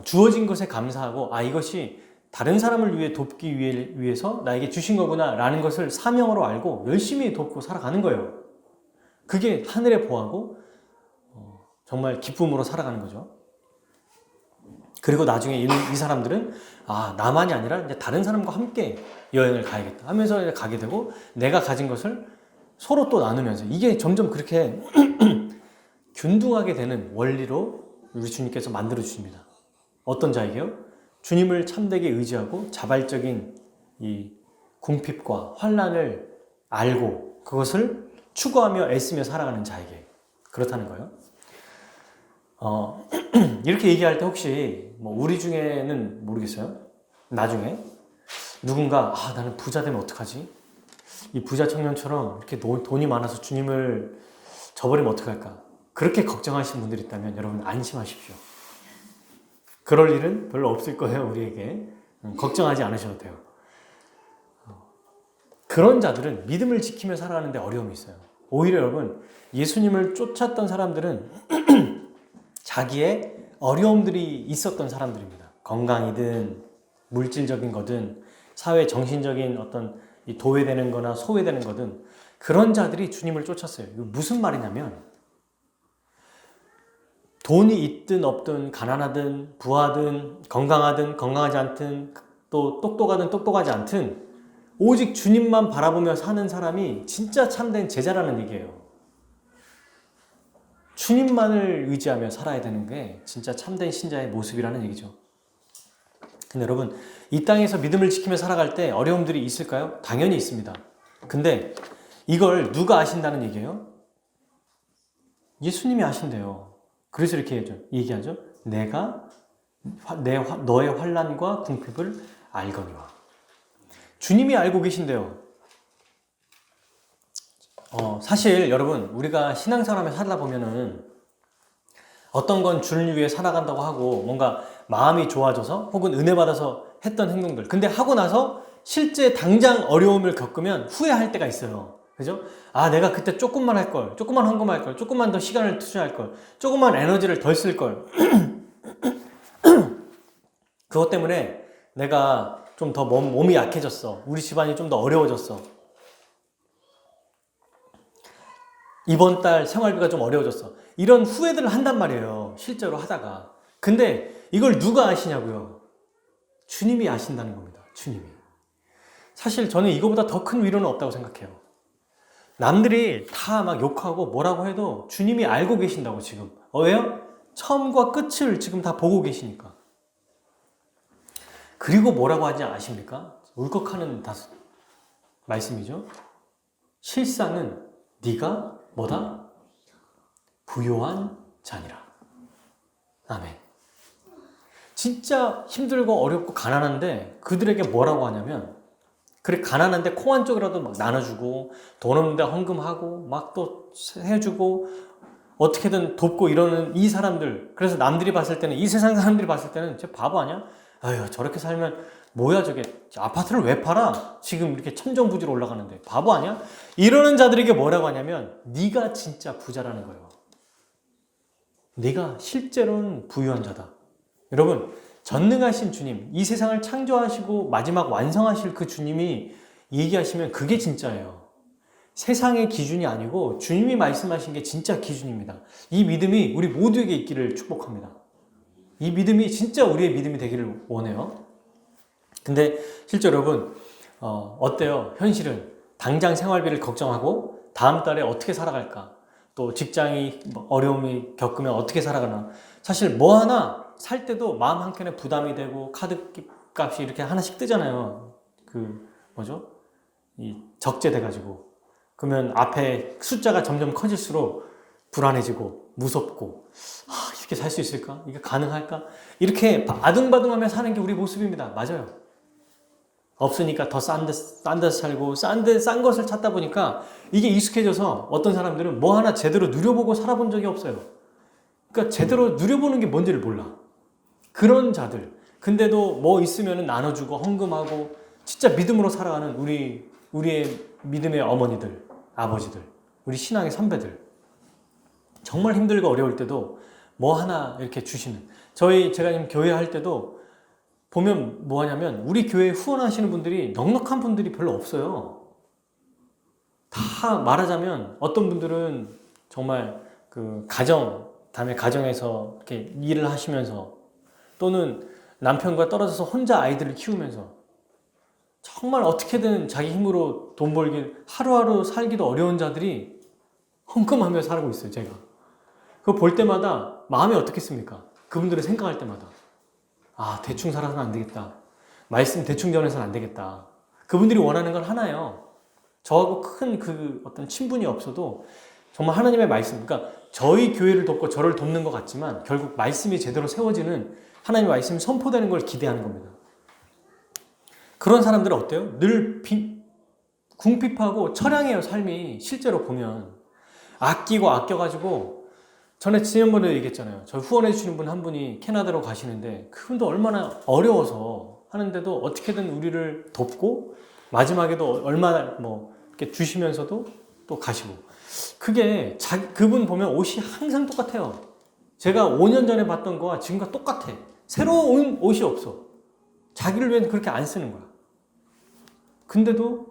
주어진 것에 감사하고 이것이 다른 사람을 위해 돕기 위해서 나에게 주신 거구나 라는 것을 사명으로 알고 열심히 돕고 살아가는 거예요. 그게 하늘의 보화고 정말 기쁨으로 살아가는 거죠. 그리고 나중에 이 사람들은 나만이 아니라 이제 다른 사람과 함께 여행을 가야겠다 하면서 이제 가게 되고 내가 가진 것을 서로 또 나누면서 이게 점점 그렇게 균등하게 되는 원리로 우리 주님께서 만들어 주십니다. 어떤 자에게요? 주님을 참되게 의지하고 자발적인 이 궁핍과 환난을 알고 그것을 추구하며 애쓰며 살아가는 자에게 그렇다는 거예요. 이렇게 얘기할 때 혹시 우리 중에는 모르겠어요. 나중에 누군가 나는 부자 되면 어떡하지? 이 부자 청년처럼 이렇게 돈이 많아서 주님을 저버리면 어떡할까? 그렇게 걱정하시는 분들이 있다면 여러분 안심하십시오. 그럴 일은 별로 없을 거예요. 우리에게 걱정하지 않으셔도 돼요. 그런 자들은 믿음을 지키며 살아가는데 어려움이 있어요. 오히려 여러분 예수님을 쫓았던 사람들은 자기의 어려움들이 있었던 사람들입니다. 건강이든 물질적인 거든 사회 정신적인 어떤 도외되는 거나 소외되는 거든 그런 자들이 주님을 쫓았어요. 이거 무슨 말이냐면 돈이 있든 없든 가난하든 부하든 건강하든 건강하지 않든 또 똑똑하든 똑똑하지 않든 오직 주님만 바라보며 사는 사람이 진짜 참된 제자라는 얘기예요. 주님만을 의지하며 살아야 되는 게 진짜 참된 신자의 모습이라는 얘기죠. 근데 여러분 이 땅에서 믿음을 지키며 살아갈 때 어려움들이 있을까요? 당연히 있습니다. 근데 이걸 누가 아신다는 얘기예요? 예수님이 아신대요. 그래서 이렇게 얘기하죠. 내가 너의 환난과 궁핍을 알거니와. 주님이 알고 계신대요. 사실 여러분 우리가 신앙생활에 살다 보면은 어떤 건 주를 위해 살아간다고 하고 뭔가 마음이 좋아져서 혹은 은혜 받아서 했던 행동들 근데 하고 나서 실제 당장 어려움을 겪으면 후회할 때가 있어요. 그죠? 내가 그때 조금만 할 걸, 조금만 헌금할 걸, 조금만 더 시간을 투자할 걸, 조금만 에너지를 덜 쓸 걸. 그것 때문에 내가 좀 더 몸이 약해졌어. 우리 집안이 좀 더 어려워졌어. 이번 달 생활비가 좀 어려워졌어. 이런 후회들을 한단 말이에요. 실제로 하다가. 근데 이걸 누가 아시냐고요? 주님이 아신다는 겁니다. 주님이. 사실 저는 이거보다 더 큰 위로는 없다고 생각해요. 남들이 다 막 욕하고 뭐라고 해도 주님이 알고 계신다고 지금. 왜요? 처음과 끝을 지금 다 보고 계시니까. 그리고 뭐라고 하지 아십니까? 울컥하는 말씀이죠. 실상은 네가 뭐다? 부요한 자니라. 아멘. 진짜 힘들고 어렵고 가난한데 그들에게 뭐라고 하냐면, 그래 가난한데 콩 한 쪽이라도 막 나눠주고 돈 없는데 헌금하고 막 또 해주고 어떻게든 돕고 이러는 이 사람들, 그래서 남들이 봤을 때는, 이 세상 사람들이 봤을 때는 쟤 바보 아니야? 아유 저렇게 살면 뭐야 저게, 아파트를 왜 팔아? 지금 이렇게 천정부지로 올라가는데 바보 아니야? 이러는 자들에게 뭐라고 하냐면 네가 진짜 부자라는 거예요. 네가 실제로는 부유한 자다. 여러분, 전능하신 주님, 이 세상을 창조하시고 마지막 완성하실 그 주님이 얘기하시면 그게 진짜예요. 세상의 기준이 아니고 주님이 말씀하신 게 진짜 기준입니다. 이 믿음이 우리 모두에게 있기를 축복합니다. 이 믿음이 진짜 우리의 믿음이 되기를 원해요. 근데 실제 여러분, 어때요? 현실은 당장 생활비를 걱정하고 다음 달에 어떻게 살아갈까? 또 직장이 어려움이 겪으면 어떻게 살아가나? 사실 뭐 하나 살 때도 마음 한켠에 부담이 되고 카드 값이 이렇게 하나씩 뜨잖아요. 그 뭐죠? 이 적재돼가지고. 그러면 앞에 숫자가 점점 커질수록 불안해지고 무섭고, 이렇게 살 수 있을까? 이게 가능할까? 이렇게 아둥바둥하며 사는 게 우리 모습입니다. 맞아요. 없으니까 더 싼 데서 살고 싼 것을 찾다 보니까 이게 익숙해져서 어떤 사람들은 뭐 하나 제대로 누려보고 살아본 적이 없어요. 그러니까 제대로 누려보는 게 뭔지를 몰라. 그런 자들. 근데도 뭐 있으면 나눠주고 헌금하고 진짜 믿음으로 살아가는 우리의 믿음의 어머니들, 아버지들, 우리 신앙의 선배들. 정말 힘들고 어려울 때도 뭐 하나 이렇게 주시는. 제가 지금 교회 할 때도 보면 뭐 하냐면 우리 교회에 후원하시는 분들이 넉넉한 분들이 별로 없어요. 다 말하자면 어떤 분들은 정말 그 다음에 가정에서 이렇게 일을 하시면서 또는 남편과 떨어져서 혼자 아이들을 키우면서 정말 어떻게든 자기 힘으로 돈 벌기, 하루하루 살기도 어려운 자들이 헌금하며 살고 있어요, 제가. 그거 볼 때마다 마음이 어떻겠습니까? 그분들을 생각할 때마다. 대충 살아서는 안 되겠다. 말씀 대충 전해서는 안 되겠다. 그분들이 원하는 건 하나예요. 저하고 큰 어떤 친분이 없어도 정말 하나님의 말씀, 그러니까 저희 교회를 돕고 저를 돕는 것 같지만 결국 말씀이 제대로 세워지는, 하나님의 말씀이 선포되는 걸 기대하는 겁니다. 그런 사람들은 어때요? 늘 궁핍하고 처량해요, 삶이. 실제로 보면 아끼고 아껴가지고, 지난번에 얘기했잖아요. 저 후원해 주시는 분 한 분이 캐나다로 가시는데 그분도 얼마나 어려워서 하는데도 어떻게든 우리를 돕고 마지막에도 얼마나 이렇게 주시면서도 또 가시고. 그게 그분 보면 옷이 항상 똑같아요. 제가 5년 전에 봤던 거와 지금과 똑같아. 새로운 옷이 없어. 자기를 위해서 그렇게 안 쓰는 거야. 근데도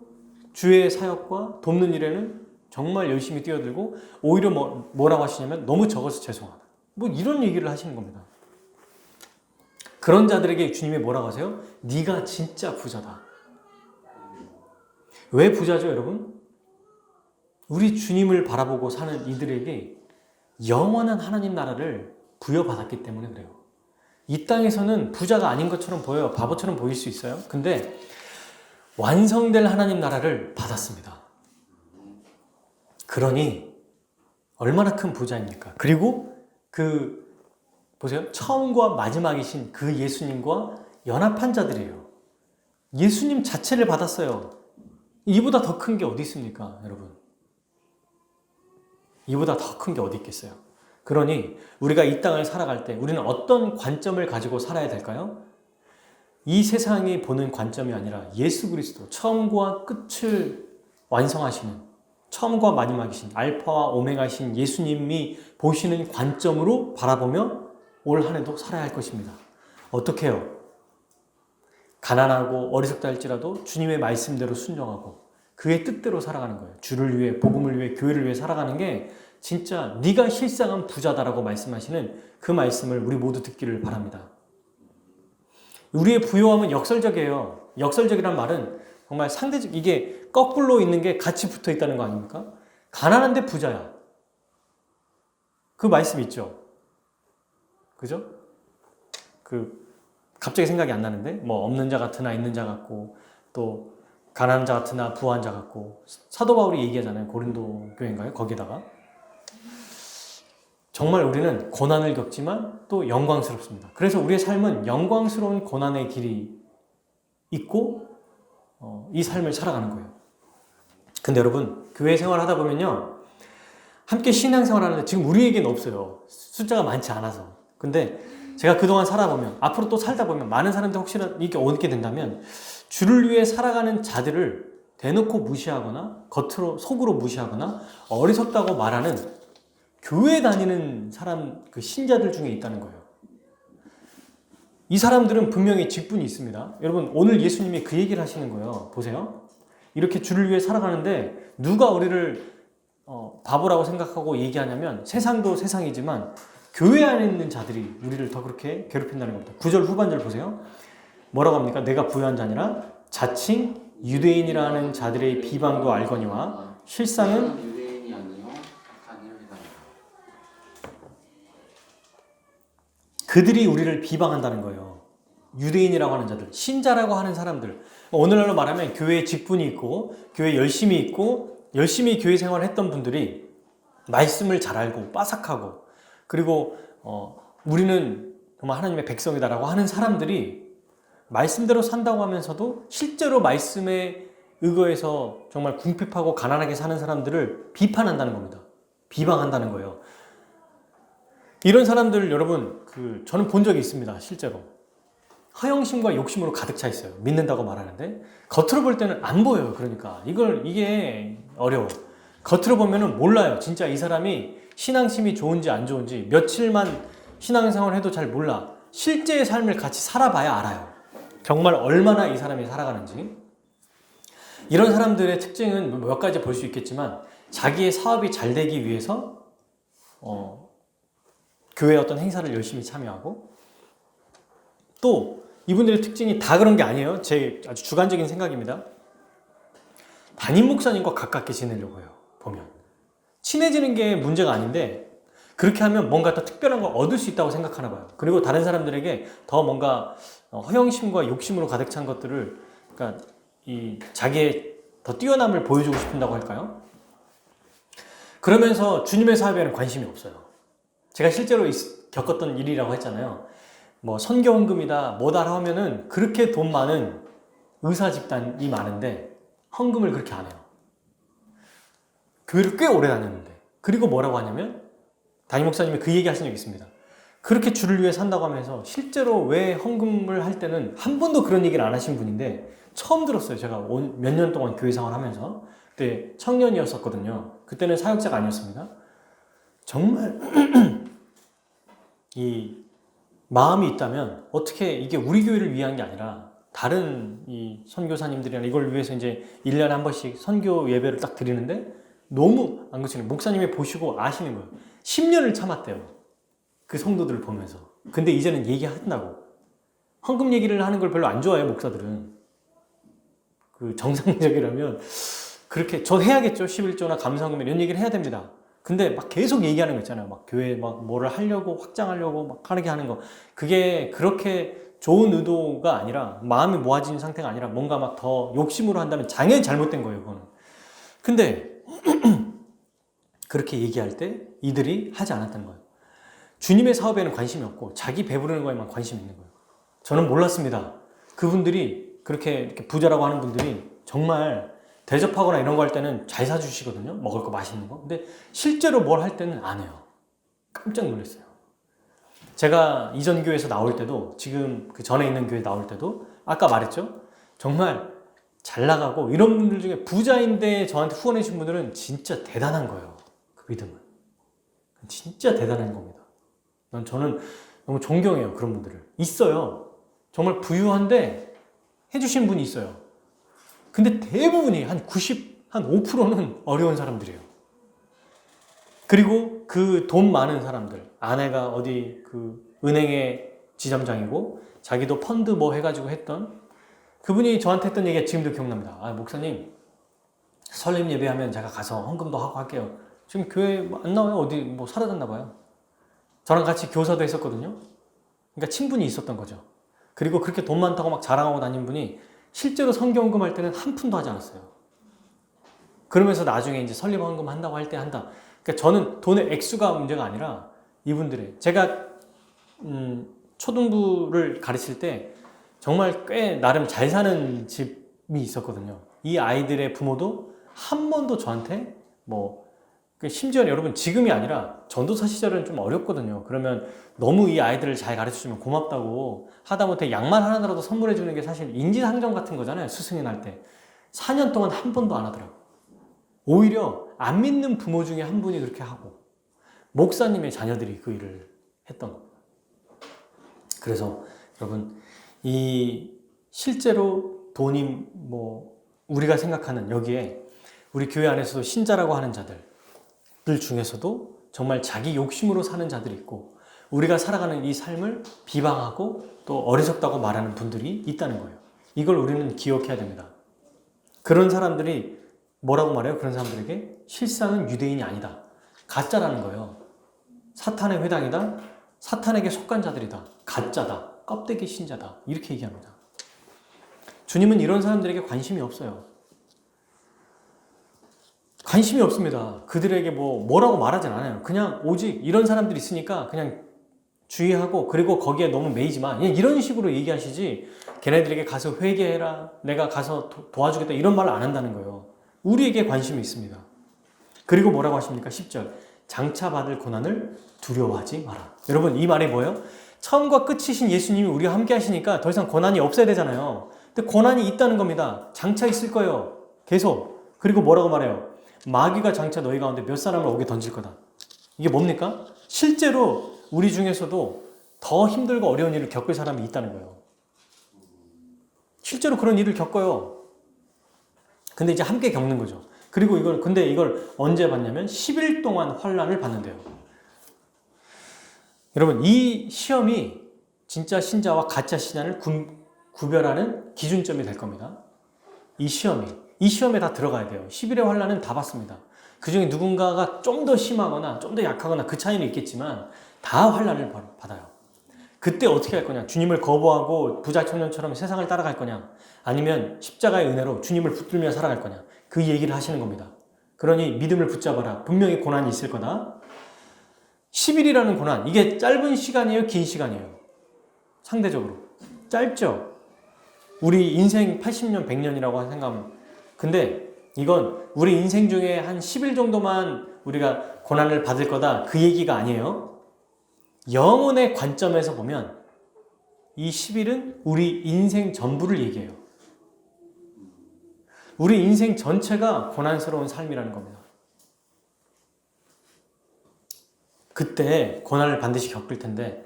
주의 사역과 돕는 일에는 정말 열심히 뛰어들고, 오히려 뭐라고 하시냐면 너무 적어서 죄송하다. 이런 얘기를 하시는 겁니다. 그런 자들에게 주님이 뭐라고 하세요? 네가 진짜 부자다. 왜 부자죠, 여러분? 우리 주님을 바라보고 사는 이들에게 영원한 하나님 나라를 부여받았기 때문에 그래요. 이 땅에서는 부자가 아닌 것처럼 보여요. 바보처럼 보일 수 있어요. 근데 완성될 하나님 나라를 받았습니다. 그러니 얼마나 큰 부자입니까? 그리고 보세요. 처음과 마지막이신 그 예수님과 연합한 자들이에요. 예수님 자체를 받았어요. 이보다 더 큰 게 어디 있습니까, 여러분? 이보다 더 큰 게 어디 있겠어요? 그러니 우리가 이 땅을 살아갈 때 우리는 어떤 관점을 가지고 살아야 될까요? 이 세상이 보는 관점이 아니라 예수 그리스도, 처음과 끝을 완성하시는, 처음과 마지막이신 알파와 오메가이신 예수님이 보시는 관점으로 바라보며 올 한 해도 살아야 할 것입니다. 어떻게 해요? 가난하고 어리석다 할지라도 주님의 말씀대로 순종하고 그의 뜻대로 살아가는 거예요. 주를 위해, 복음을 위해, 교회를 위해 살아가는 게 진짜 네가 실상은 부자다라고 말씀하시는 그 말씀을 우리 모두 듣기를 바랍니다. 우리의 부요함은 역설적이에요. 역설적이란 말은 정말 상대적, 이게 거꾸로 있는 게 같이 붙어 있다는 거 아닙니까? 가난한데 부자야. 그 말씀 있죠? 그죠? 갑자기 생각이 안 나는데, 없는 자 같으나 있는 자 같고, 또 가난한 자 같으나 부한 자 같고 사도 바울이 얘기하잖아요. 고린도 교회인가요? 거기다가 정말 우리는 고난을 겪지만 또 영광스럽습니다. 그래서 우리의 삶은 영광스러운 고난의 길이 있고 이 삶을 살아가는 거예요. 근데 여러분 교회 생활하다 보면요 함께 신앙생활 하는데 지금 우리에게는 없어요. 숫자가 많지 않아서. 근데 제가 그동안 살아보면 앞으로 또 살다 보면 많은 사람들 혹시나 이렇게 오게 된다면 주를 위해 살아가는 자들을 대놓고 무시하거나 겉으로 속으로 무시하거나 어리석다고 말하는 교회 다니는 사람 그 신자들 중에 있다는 거예요. 이 사람들은 분명히 직분이 있습니다. 여러분 오늘 예수님이 그 얘기를 하시는 거예요. 보세요. 이렇게 주를 위해 살아가는데 누가 우리를 바보라고 생각하고 얘기하냐면 세상도 세상이지만 교회 안에 있는 자들이 우리를 더 그렇게 괴롭힌다는 겁니다. 9절 후반절 보세요. 뭐라고 합니까? 내가 부유한 자니라 자칭 유대인이라는 자들의 비방도 알거니와 실상은 유대인이 아니요 악한 혈이다. 그들이 우리를 비방한다는 거예요. 유대인이라고 하는 자들, 신자라고 하는 사람들. 오늘날로 말하면 교회에 직분이 있고 교회에 열심히 있고 열심히 교회 생활을 했던 분들이 말씀을 잘 알고 빠삭하고 그리고 우리는 정말 하나님의 백성이다라고 하는 사람들이 말씀대로 산다고 하면서도 실제로 말씀에 의거해서 정말 궁핍하고 가난하게 사는 사람들을 비판한다는 겁니다. 비방한다는 거예요. 이런 사람들 여러분 저는 본 적이 있습니다. 실제로. 허영심과 욕심으로 가득 차 있어요. 믿는다고 말하는데 겉으로 볼 때는 안 보여요. 그러니까 이게 어려워. 겉으로 보면은 몰라요. 진짜 이 사람이 신앙심이 좋은지 안 좋은지 며칠만 신앙생활을 해도 잘 몰라. 실제의 삶을 같이 살아봐야 알아요. 정말 얼마나 이 사람이 살아가는지. 이런 사람들의 특징은 몇 가지 볼 수 있겠지만 자기의 사업이 잘 되기 위해서 교회 어떤 행사를 열심히 참여하고 또 이분들의 특징이 다 그런 게 아니에요. 제 아주 주관적인 생각입니다. 담임 목사님과 가깝게 지내려고 해요. 보면 친해지는 게 문제가 아닌데 그렇게 하면 뭔가 더 특별한 걸 얻을 수 있다고 생각하나 봐요. 그리고 다른 사람들에게 더 뭔가 허영심과 욕심으로 가득 찬 것들을 그러니까 이 자기의 더 뛰어남을 보여주고 싶은다고 할까요? 그러면서 주님의 사업에는 관심이 없어요. 제가 실제로 겪었던 일이라고 했잖아요. 뭐 선교 헌금이다 뭐다 하면은 그렇게 돈 많은 의사 집단이 많은데 헌금을 그렇게 안 해요. 교회를 꽤 오래 다녔는데. 그리고 뭐라고 하냐면 담임 목사님이 그 얘기 하신 적이 있습니다. 그렇게 주를 위해 산다고 하면서 실제로 왜 헌금을 할 때는 한 번도 그런 얘기를 안 하신 분인데 처음 들었어요. 제가 몇 년 동안 교회 생활하면서 그때 청년이었었거든요. 그때는 사역자가 아니었습니다. 정말 이 마음이 있다면 어떻게 이게 우리 교회를 위한 게 아니라 다른 이 선교사님들이나 이걸 위해서 이제 1년에 한 번씩 선교 예배를 딱 드리는데 너무 안 그치는 목사님이 보시고 아시는 거예요. 10년을 참았대요. 그 성도들을 보면서. 근데 이제는 얘기한다고. 헌금 얘기를 하는 걸 별로 안 좋아해요, 목사들은. 그 정상적이라면 그렇게 저 해야겠죠. 11조나 감사헌금 이런 얘기를 해야 됩니다. 근데 막 계속 얘기하는 거 있잖아요. 막 교회 막 뭐를 하려고 확장하려고 막 하게 하는 거. 그게 그렇게 좋은 의도가 아니라 마음이 모아진 상태가 아니라 뭔가 막 더 욕심으로 한다면 당연히 잘못된 거예요. 그거는. 근데 그렇게 얘기할 때 이들이 하지 않았다는 거예요. 주님의 사업에는 관심이 없고 자기 배부르는 거에만 관심이 있는 거예요. 저는 몰랐습니다. 그분들이 그렇게 이렇게 부자라고 하는 분들이 정말 대접하거나 이런 거 할 때는 잘 사주시거든요. 먹을 거 맛있는 거. 근데 실제로 뭘 할 때는 안 해요. 깜짝 놀랐어요. 제가 이전 교회에서 나올 때도 지금 그 전에 있는 교회 나올 때도 아까 말했죠. 정말 잘 나가고 이런 분들 중에 부자인데 저한테 후원해 주신 분들은 진짜 대단한 거예요. 그 믿음은. 진짜 대단한 겁니다. 저는 너무 존경해요. 그런 분들을. 있어요. 정말 부유한데 해주신 분이 있어요. 근데 대부분이 한 5%는 어려운 사람들이에요. 그리고 그 돈 많은 사람들, 아내가 어디 그 은행의 지점장이고 자기도 펀드 뭐 해가지고 했던 그분이 저한테 했던 얘기가 지금도 기억납니다. 아, 목사님 설렘 예배하면 제가 가서 헌금도 하고 할게요. 지금 교회 안 나와요. 어디 뭐 사라졌나 봐요. 저랑 같이 교사도 했었거든요. 그러니까 친분이 있었던 거죠. 그리고 그렇게 돈 많다고 막 자랑하고 다닌 분이 실제로 성경헌금 할 때는 한 푼도 하지 않았어요. 그러면서 나중에 이제 설립헌금 한다고 할 때 한다. 그러니까 저는 돈의 액수가 문제가 아니라 이분들의, 제가 초등부를 가르칠 때 정말 꽤 나름 잘 사는 집이 있었거든요. 이 아이들의 부모도 한 번도 저한테 심지어 여러분 지금이 아니라 전도사 시절은 좀 어렵거든요. 그러면 너무 이 아이들을 잘 가르쳐주면 고맙다고 하다못해 양말 하나라도 선물해 주는 게 사실 인지상정 같은 거잖아요. 스승이 날 때. 4년 동안 한 번도 안 하더라고. 오히려 안 믿는 부모 중에 한 분이 그렇게 하고 목사님의 자녀들이 그 일을 했던 겁니다. 그래서 여러분 이 실제로 돈이 우리가 생각하는 여기에 우리 교회 안에서도 신자라고 하는 자들 중에서도 정말 자기 욕심으로 사는 자들이 있고 우리가 살아가는 이 삶을 비방하고 또 어리석다고 말하는 분들이 있다는 거예요. 이걸 우리는 기억해야 됩니다. 그런 사람들이 뭐라고 말해요? 그런 사람들에게 실상은 유대인이 아니다. 가짜라는 거예요. 사탄의 회당이다. 사탄에게 속한 자들이다. 가짜다. 껍데기 신자다. 이렇게 얘기합니다. 주님은 이런 사람들에게 관심이 없어요. 관심이 없습니다. 그들에게 뭐라고 말하진 않아요. 그냥 오직 이런 사람들이 있으니까 그냥 주의하고 그리고 거기에 너무 매이지 마. 그냥 이런 식으로 얘기하시지 걔네들에게 가서 회개해라. 내가 가서 도와주겠다. 이런 말을 안 한다는 거예요. 우리에게 관심이 있습니다. 그리고 뭐라고 하십니까? 10절. 장차 받을 고난을 두려워하지 마라. 여러분 이 말이 뭐예요? 처음과 끝이신 예수님이 우리와 함께 하시니까 더 이상 고난이 없어야 되잖아요. 근데 고난이 있다는 겁니다. 장차 있을 거예요. 계속. 그리고 뭐라고 말해요? 마귀가 장차 너희 가운데 몇 사람을 옥에 던질 거다. 이게 뭡니까? 실제로 우리 중에서도 더 힘들고 어려운 일을 겪을 사람이 있다는 거예요. 실제로 그런 일을 겪어요. 근데 이제 함께 겪는 거죠. 그리고 근데 이걸 언제 받냐면 10일 동안 환난을 받는데요. 여러분, 이 시험이 진짜 신자와 가짜 신자를 구별하는 기준점이 될 겁니다. 이 시험에 다 들어가야 돼요. 10일의 환난은 다 받습니다. 그 중에 누군가가 좀 더 심하거나 좀 더 약하거나 그 차이는 있겠지만 다 환난을 받아요. 그때 어떻게 할 거냐? 주님을 거부하고 부자 청년처럼 세상을 따라갈 거냐? 아니면 십자가의 은혜로 주님을 붙들며 살아갈 거냐? 그 얘기를 하시는 겁니다. 그러니 믿음을 붙잡아라. 분명히 고난이 있을 거다. 10일이라는 고난, 이게 짧은 시간이에요? 긴 시간이에요? 상대적으로. 짧죠? 우리 인생 80년, 100년이라고 생각하면. 근데 이건 우리 인생 중에 한 10일 정도만 우리가 고난을 받을 거다. 그 얘기가 아니에요. 영혼의 관점에서 보면 이 10일은 우리 인생 전부를 얘기해요. 우리 인생 전체가 고난스러운 삶이라는 겁니다. 그때 고난을 반드시 겪을 텐데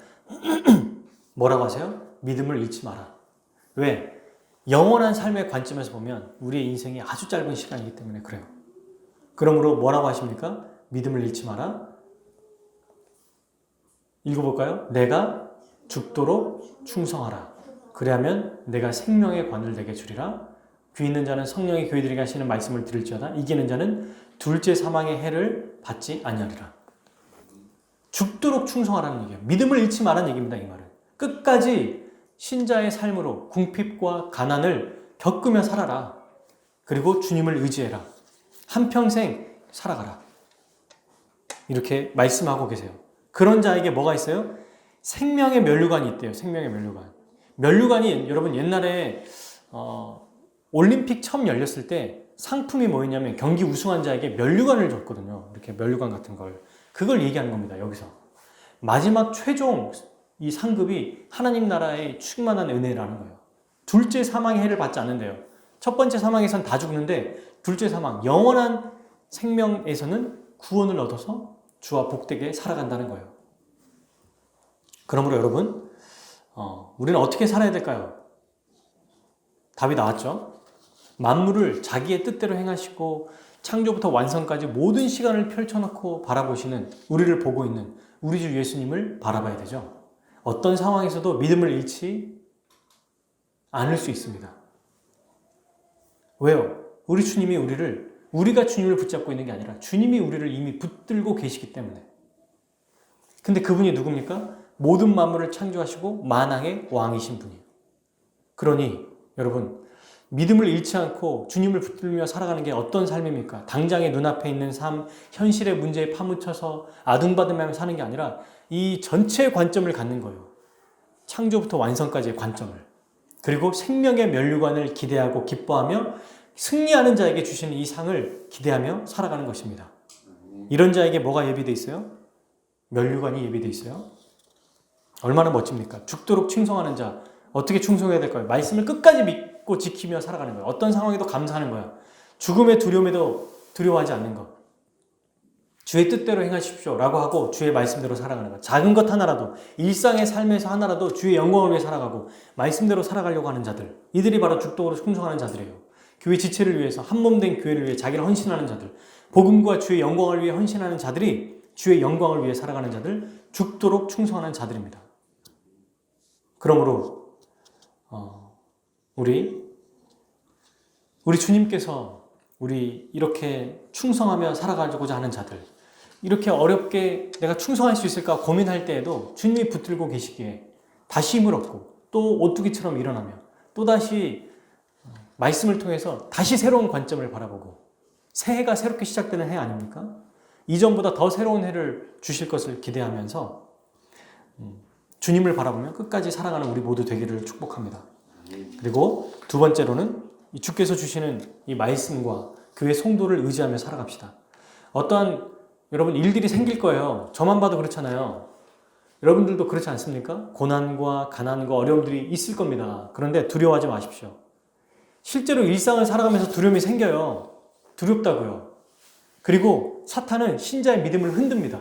뭐라고 하세요? 믿음을 잃지 마라. 왜? 영원한 삶의 관점에서 보면 우리의 인생이 아주 짧은 시간이기 때문에 그래요. 그러므로 뭐라고 하십니까? 믿음을 잃지 마라. 읽어볼까요? 내가 죽도록 충성하라. 그리하면 내가 생명의 관을 내게 주리라. 귀 있는 자는 성령이 교회들에게 하시는 말씀을 들을지어다. 이기는 자는 둘째 사망의 해를 받지 아니하리라. 죽도록 충성하라는 얘기예요. 믿음을 잃지 말라는 얘기입니다. 이 말은. 끝까지 신자의 삶으로 궁핍과 가난을 겪으며 살아라. 그리고 주님을 의지해라. 한평생 살아가라. 이렇게 말씀하고 계세요. 그런 자에게 뭐가 있어요? 생명의 면류관이 있대요. 생명의 면류관. 면류관이 여러분 옛날에 올림픽 처음 열렸을 때 상품이 뭐였냐면 경기 우승한 자에게 면류관을 줬거든요. 이렇게 면류관 같은 걸. 그걸 얘기하는 겁니다. 여기서. 마지막 최종 이 상급이 하나님 나라의 충만한 은혜라는 거예요. 둘째 사망의 해를 받지 않는데요. 첫 번째 사망에선 다 죽는데 둘째 사망, 영원한 생명에서는 구원을 얻어서 주와 복되게 살아간다는 거예요. 그러므로 여러분, 우리는 어떻게 살아야 될까요? 답이 나왔죠? 만물을 자기의 뜻대로 행하시고 창조부터 완성까지 모든 시간을 펼쳐놓고 바라보시는, 우리를 보고 있는 우리 주 예수님을 바라봐야 되죠. 어떤 상황에서도 믿음을 잃지 않을 수 있습니다. 왜요? 우리 주님이 우리가 주님을 붙잡고 있는 게 아니라 주님이 우리를 이미 붙들고 계시기 때문에. 근데 그분이 누굽니까? 모든 만물을 창조하시고 만왕의 왕이신 분이에요. 그러니 여러분, 믿음을 잃지 않고 주님을 붙들며 살아가는 게 어떤 삶입니까? 당장의 눈앞에 있는 삶, 현실의 문제에 파묻혀서 아둥바둥하며 사는 게 아니라 이 전체의 관점을 갖는 거예요. 창조부터 완성까지의 관점을. 그리고 생명의 면류관을 기대하고 기뻐하며 승리하는 자에게 주시는 이 상을 기대하며 살아가는 것입니다. 이런 자에게 뭐가 예비되어 있어요? 면류관이 예비되어 있어요. 얼마나 멋집니까? 죽도록 충성하는 자. 어떻게 충성해야 될까요? 말씀을 끝까지 믿고 지키며 살아가는 거예요. 어떤 상황에도 감사하는 거야. 죽음의 두려움에도 두려워하지 않는 것. 주의 뜻대로 행하십시오 라고 하고 주의 말씀대로 살아가는 것. 작은 것 하나라도, 일상의 삶에서 하나라도 주의 영광을 위해 살아가고 말씀대로 살아가려고 하는 자들. 이들이 바로 죽도록 충성하는 자들이에요. 교회 지체를 위해서, 한몸된 교회를 위해 자기를 헌신하는 자들. 복음과 주의 영광을 위해 헌신하는 자들이 주의 영광을 위해 살아가는 자들, 죽도록 충성하는 자들입니다. 그러므로 우리 주님께서 우리 이렇게 충성하며 살아가고자 하는 자들, 이렇게 어렵게 내가 충성할 수 있을까 고민할 때에도 주님이 붙들고 계시기에 다시 힘을 얻고 또 오뚜기처럼 일어나며 또다시 말씀을 통해서 다시 새로운 관점을 바라보고 새해가 새롭게 시작되는 해 아닙니까? 이전보다 더 새로운 해를 주실 것을 기대하면서 주님을 바라보며 끝까지 살아가는 우리 모두 되기를 축복합니다. 그리고 두 번째로는 주께서 주시는 이 말씀과 교회 성도를 의지하며 살아갑시다. 어떠한 여러분 일들이 생길 거예요. 저만 봐도 그렇잖아요. 여러분들도 그렇지 않습니까? 고난과 가난과 어려움들이 있을 겁니다. 그런데 두려워하지 마십시오. 실제로 일상을 살아가면서 두려움이 생겨요. 두렵다고요. 그리고 사탄은 신자의 믿음을 흔듭니다.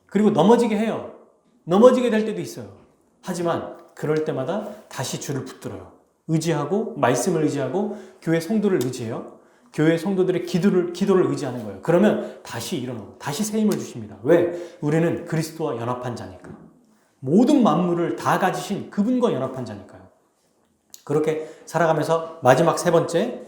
그리고 넘어지게 해요. 넘어지게 될 때도 있어요. 하지만 그럴 때마다 다시 주를 붙들어요. 의지하고 말씀을 의지하고 교회 성도를 의지해요. 교회 성도들의 기도를 의지하는 거예요. 그러면 다시 일어나고 다시 새 힘을 주십니다. 왜? 우리는 그리스도와 연합한 자니까. 모든 만물을 다 가지신 그분과 연합한 자니까요. 그렇게 살아가면서 마지막 세 번째,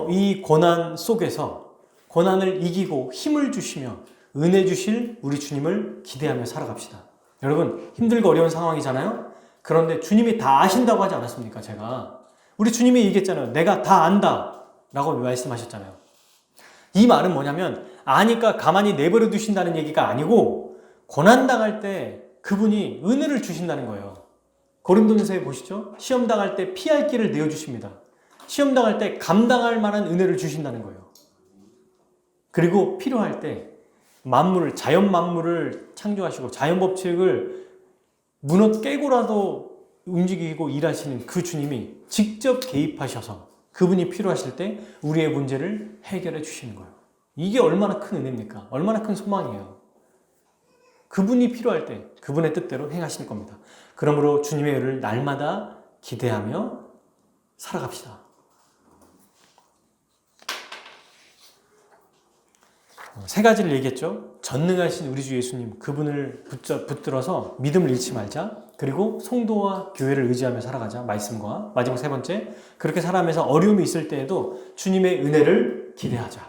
이 고난 속에서 고난을 이기고 힘을 주시며 은혜 주실 우리 주님을 기대하며 살아갑시다. 여러분, 힘들고 어려운 상황이잖아요. 그런데 주님이 다 아신다고 하지 않았습니까? 제가 우리 주님이 얘기했잖아요. 내가 다 안다 라고 말씀하셨잖아요. 이 말은 뭐냐면 아니까 가만히 내버려 두신다는 얘기가 아니고 고난당할 때 그분이 은혜를 주신다는 거예요. 고린도전서에 보시죠. 시험 당할 때 피할 길을 내어주십니다. 시험 당할 때 감당할 만한 은혜를 주신다는 거예요. 그리고 필요할 때 만물을, 자연 만물을 창조하시고 자연 법칙을 무너 깨고라도 움직이고 일하시는 그 주님이 직접 개입하셔서 그분이 필요하실 때 우리의 문제를 해결해 주시는 거예요. 이게 얼마나 큰 은혜입니까? 얼마나 큰 소망이에요. 그분이 필요할 때 그분의 뜻대로 행하실 겁니다. 그러므로 주님의 은혜를 날마다 기대하며 살아갑시다. 세 가지를 얘기했죠. 전능하신 우리 주 예수님, 그분을 붙들어서 믿음을 잃지 말자. 그리고 성도와 교회를 의지하며 살아가자. 말씀과. 마지막 세 번째, 그렇게 살아가면서 어려움이 있을 때에도 주님의 은혜를 기대하자.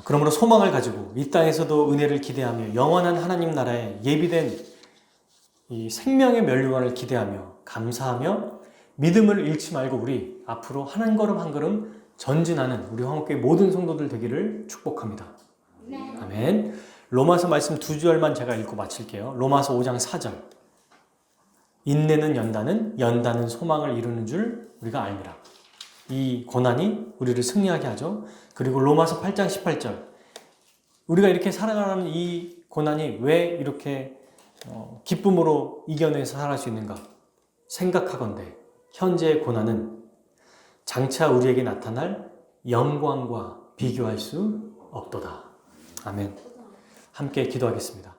그러므로 소망을 가지고 이 땅에서도 은혜를 기대하며 영원한 하나님 나라에 예비된 이 생명의 면류관을 기대하며 감사하며 믿음을 잃지 말고 우리 앞으로 한 걸음 한 걸음 전진하는 우리 황목교회 모든 성도들 되기를 축복합니다. 아멘. 로마서 말씀 2절만 제가 읽고 마칠게요. 로마서 5장 4절. 인내는 연단은, 연단은 소망을 이루는 줄 우리가 알미라. 이 고난이 우리를 승리하게 하죠. 그리고 로마서 8장 18절. 우리가 이렇게 살아가는 이 고난이 왜 이렇게 기쁨으로 이겨내서 살아갈 수 있는가? 생각하건대 현재의 고난은 장차 우리에게 나타날 영광과 비교할 수 없도다. 아멘. 함께 기도하겠습니다.